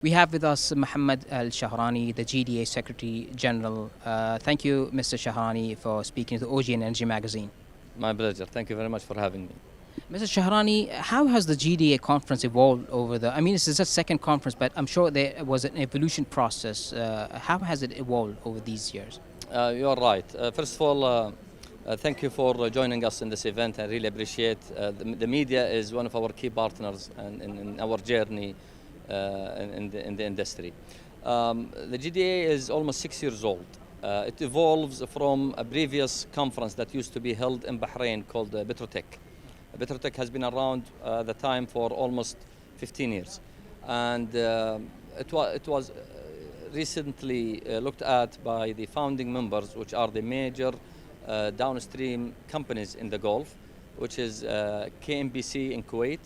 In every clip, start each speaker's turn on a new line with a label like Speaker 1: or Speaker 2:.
Speaker 1: We have with us Mohammad Shahrani, the GDA Secretary General. Thank you, Mr. Shahrani, for speaking to the OGN Energy Magazine.
Speaker 2: My pleasure. Thank you very much for having me.
Speaker 1: Mr. Shahrani, how has the GDA conference evolved over I mean, this is a second conference, but I'm sure there was an evolution process. How has it evolved over these years?
Speaker 2: You're right. First of all, thank you for joining us in this event. I really appreciate the media is one of our key partners in our journey in the industry. The GDA is almost 6 years old. It evolves from a previous conference that used to be held in Bahrain called Petrotech. Petrotech has been around the time for almost 15 years. And it was recently looked at by the founding members, which are the major downstream companies in the Gulf, which is KMBC in Kuwait,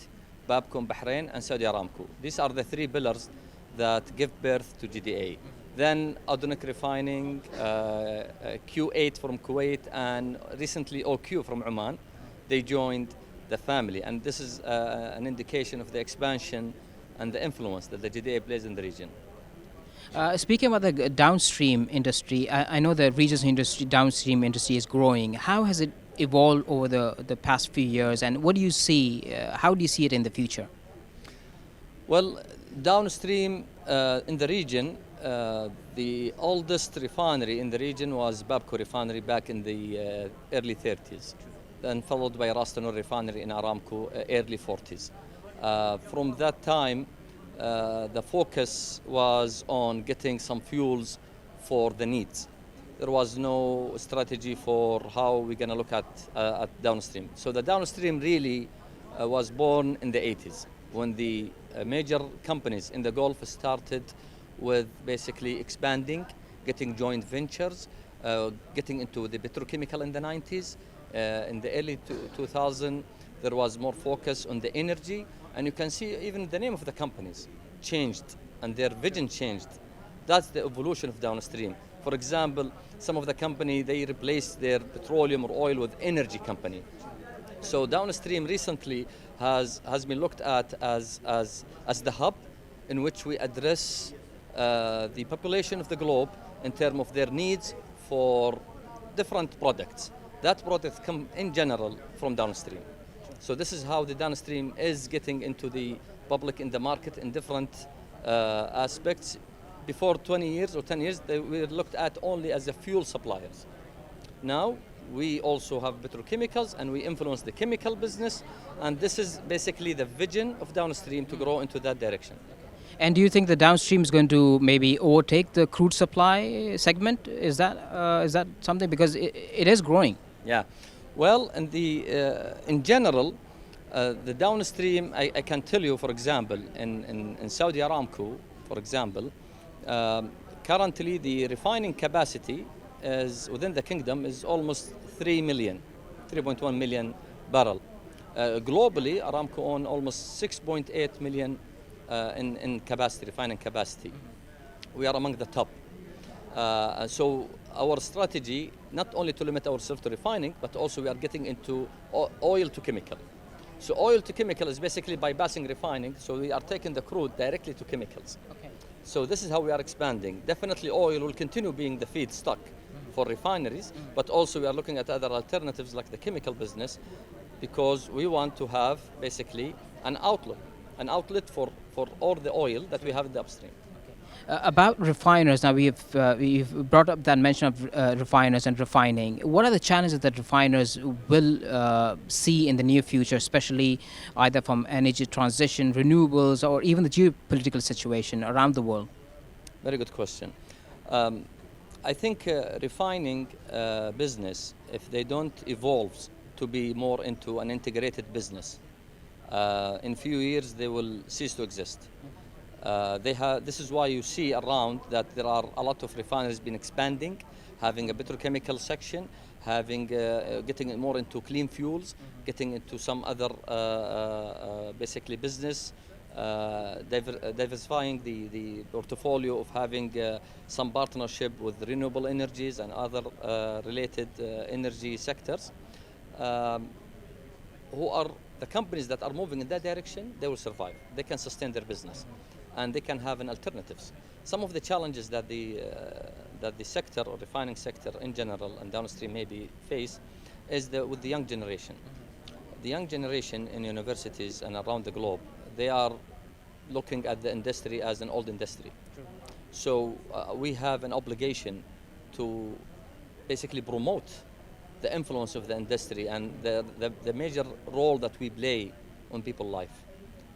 Speaker 2: Babco in Bahrain, and Saudi Aramco. These are the three pillars that give birth to GDA. Then Adonic Refining, Q8 from Kuwait, and recently OQ from Oman. They joined the family, and this is an indication of the expansion and the influence that the GDA plays in the region.
Speaker 1: Speaking about the downstream industry, I know the region's downstream industry is growing. How has it evolved over the past few years, and what do you see? How do you see it in the future?
Speaker 2: Well, downstream in the region, the oldest refinery in the region was Babco refinery back in the early 30s, then followed by Tanura refinery in Aramco early 40s. From that time, the focus was on getting some fuels for the needs. There was no strategy for how we're going to look at downstream. So the downstream really was born in the 80s when the major companies in the Gulf started with basically expanding, getting joint ventures, getting into the petrochemical in the 90s. In the early 2000s, there was more focus on the energy, and you can see even the name of the companies changed and their vision changed. That's the evolution of downstream. For example, some of the company, they replaced their petroleum or oil with energy company. So downstream recently has been looked at as the hub in which we address the population of the globe in terms of their needs for different products. That product come in general from downstream. So this is how the downstream is getting into the public in the market in different aspects. Before 20 years or 10 years, they were looked at only as the fuel suppliers. Now, we also have petrochemicals and we influence the chemical business, and this is basically the vision of downstream to grow into that direction.
Speaker 1: And do you think the downstream is going to maybe overtake the crude supply segment? Is that something, because it is growing?
Speaker 2: Yeah, well, in general, the downstream, I can tell you, for example, in Saudi Aramco, for example, currently the refining capacity is within the kingdom is almost 3.1 million barrel. Globally, Aramco owns almost 6.8 million in capacity, refining capacity. We are among the top. So our strategy, not only to limit ourselves to refining, but also we are getting into oil to chemical. So oil to chemical is basically bypassing refining, so we are taking the crude directly to chemicals.
Speaker 1: Okay.
Speaker 2: So this is how we are expanding. Definitely oil will continue being the feedstock for refineries, but also we are looking at other alternatives like the chemical business, because we want to have basically an outlet for all the oil that we have in the upstream.
Speaker 1: About refiners, now we've brought up that mention of refiners and refining. What are the challenges that refiners will see in the near future, especially either from energy transition, renewables, or even the geopolitical situation around the world?
Speaker 2: Very good question. I think refining business, if they don't evolve to be more into an integrated business, in few years they will cease to exist. This is why you see around that there are a lot of refineries been expanding, having a petrochemical section, getting more into clean fuels, getting into some other basically business, diversifying the portfolio of having some partnership with renewable energies and other related energy sectors. Who are the companies that are moving in that direction? They will survive. They can sustain their business. and they can have an alternatives. Some of the challenges that the sector or refining sector in general and downstream maybe face is with the young generation. The young generation in universities and around the globe, they are looking at the industry as an old industry.
Speaker 1: True.
Speaker 2: So we have an obligation to basically promote the influence of the industry and the major role that we play on people's life.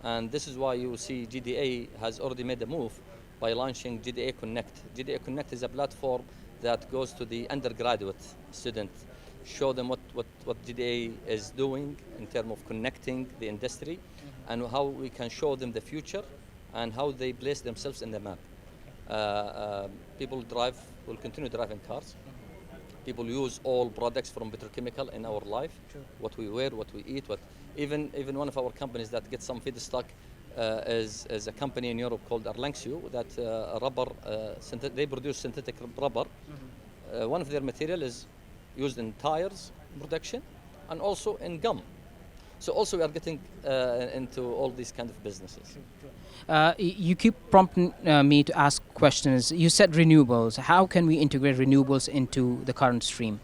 Speaker 2: And this is why you see GDA has already made a move by launching GDA Connect. GDA Connect is a platform that goes to the undergraduate student, show them what GDA is doing in terms of connecting the industry and how we can show them the future and how they place themselves in the map. People will continue driving cars. People use all products from petrochemical in our life.
Speaker 1: True.
Speaker 2: What we wear, what we eat, even one of our companies that gets some feedstock is a company in Europe called Aramco that they produce synthetic rubber. One of their material is used in tires production and also in gum. So also we are getting into all these kind of businesses.
Speaker 1: You keep prompting me to ask questions. You said renewables. How can we integrate renewables into the current stream?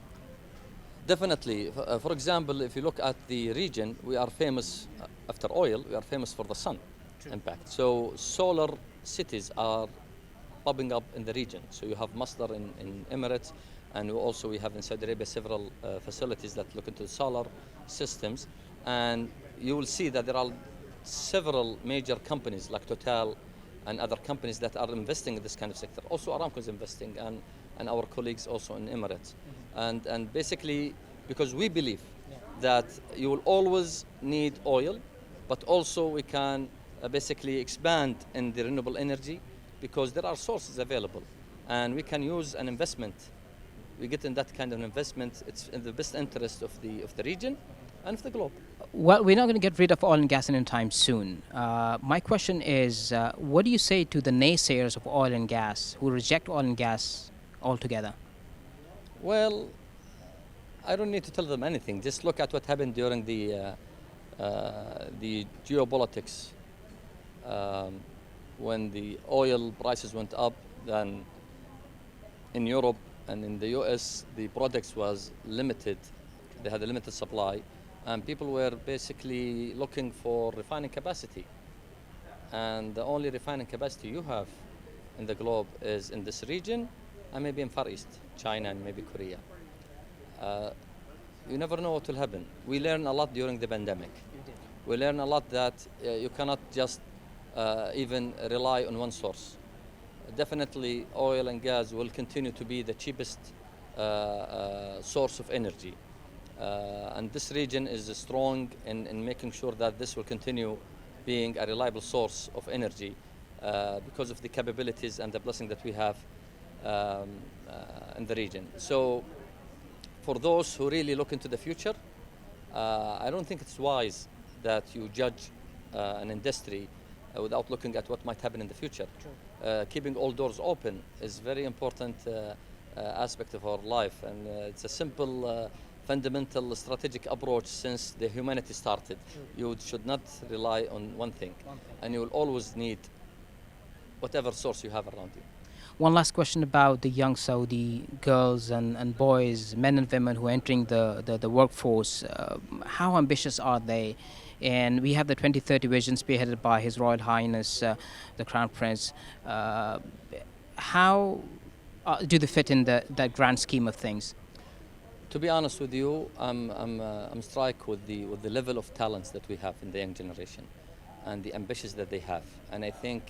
Speaker 2: Definitely. For example, if you look at the region, we are famous, after oil, we are famous for the sun impact. So solar cities are popping up in the region. So you have Masdar in Emirates, and we have in Saudi Arabia several facilities that look into solar systems. And you will see that there are several major companies like Total and other companies that are investing in this kind of sector. Also Aramco is investing and our colleagues also in Emirates. And basically, because we believe that you will always need oil, but also we can basically expand in the renewable energy because there are sources available and we can use an investment. We get in that kind of investment, it's in the best interest of the region and of the globe.
Speaker 1: Well, we're not going to get rid of oil and gas anytime soon. My question is, what do you say to the naysayers of oil and gas who reject oil and gas altogether?
Speaker 2: Well, I don't need to tell them anything. Just look at what happened during the geopolitics. When the oil prices went up, then in Europe and in the US, the products was limited. They had a limited supply. And people were basically looking for refining capacity. And the only refining capacity you have in the globe is in this region and maybe in Far East, China and maybe Korea. You never know what will happen. We learned a lot during the pandemic. We learned a lot that you cannot just even rely on one source. Definitely oil and gas will continue to be the cheapest source of energy. And this region is strong in making sure that this will continue being a reliable source of energy because of the capabilities and the blessing that we have in the region. So for those who really look into the future, I don't think it's wise that you judge an industry without looking at what might happen in the future. Keeping all doors open is very important aspect of our life, and it's a simple fundamental strategic approach since the humanity started. You should not rely on one thing, and you will always need whatever source you have around you.
Speaker 1: One last question about the young Saudi girls and boys, men and women who are entering the workforce. How ambitious are they? And we have the 2030 vision spearheaded by His Royal Highness, the Crown Prince. How do they fit in that grand scheme of things?
Speaker 2: To be honest with you, I'm struck with the level of talents that we have in the young generation and the ambitions that they have. And I think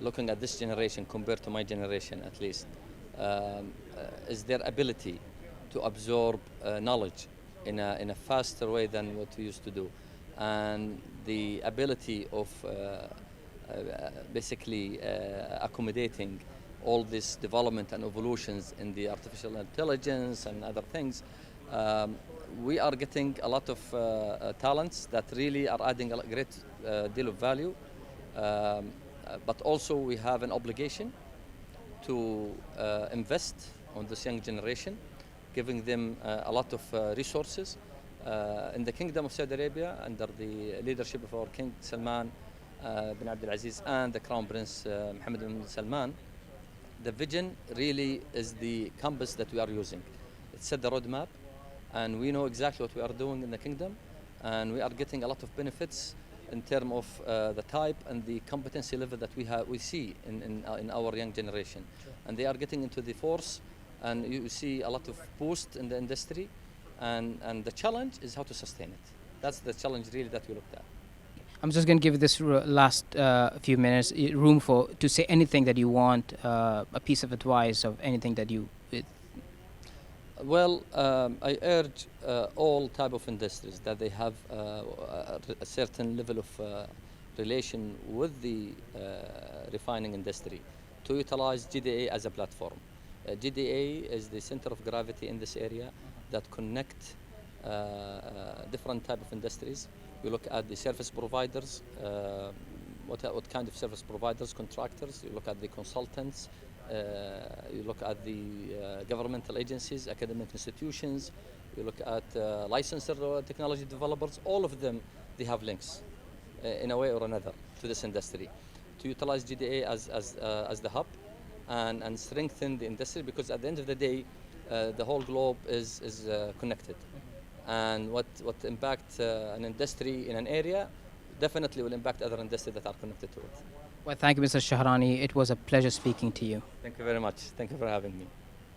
Speaker 2: looking at this generation compared to my generation at least, is their ability to absorb knowledge in a faster way than what we used to do. And the ability of basically accommodating all this development and evolutions in the artificial intelligence and other things. We are getting a lot of talents that really are adding a great deal of value. But also we have an obligation to invest on this young generation, giving them a lot of resources. In the Kingdom of Saudi Arabia, under the leadership of our King Salman, bin Abdulaziz and the Crown Prince Mohammed bin Salman, the vision really is the compass that we are using. It set the roadmap, and we know exactly what we are doing in the kingdom, and we are getting a lot of benefits in terms of the type and the competency level that we see in our young generation. Sure. And they are getting into the force, and you see a lot of boost in the industry, and the challenge is how to sustain it. That's the challenge really that we looked at.
Speaker 1: I'm just going to give you this last few minutes room for to say anything that you want, a piece of advice of anything that you.
Speaker 2: Well, I urge all type of industries that they have a certain level of relation with the refining industry to utilize GDA as a platform. GDA is the center of gravity in this area that connect different type of industries. We look at the service providers, what kind of service providers, contractors. You look at the consultants. You look at the governmental agencies, academic institutions. You look at licensed technology developers. All of them, they have links in a way or another to this industry. To utilize GDA as the hub and strengthen the industry, because at the end of the day, the whole globe is connected. And what impact an industry in an area definitely will impact other industries that are connected to it.
Speaker 1: Well, thank you, Mr. Shahrani. It was a pleasure speaking to you.
Speaker 2: Thank you very much. Thank you for having me.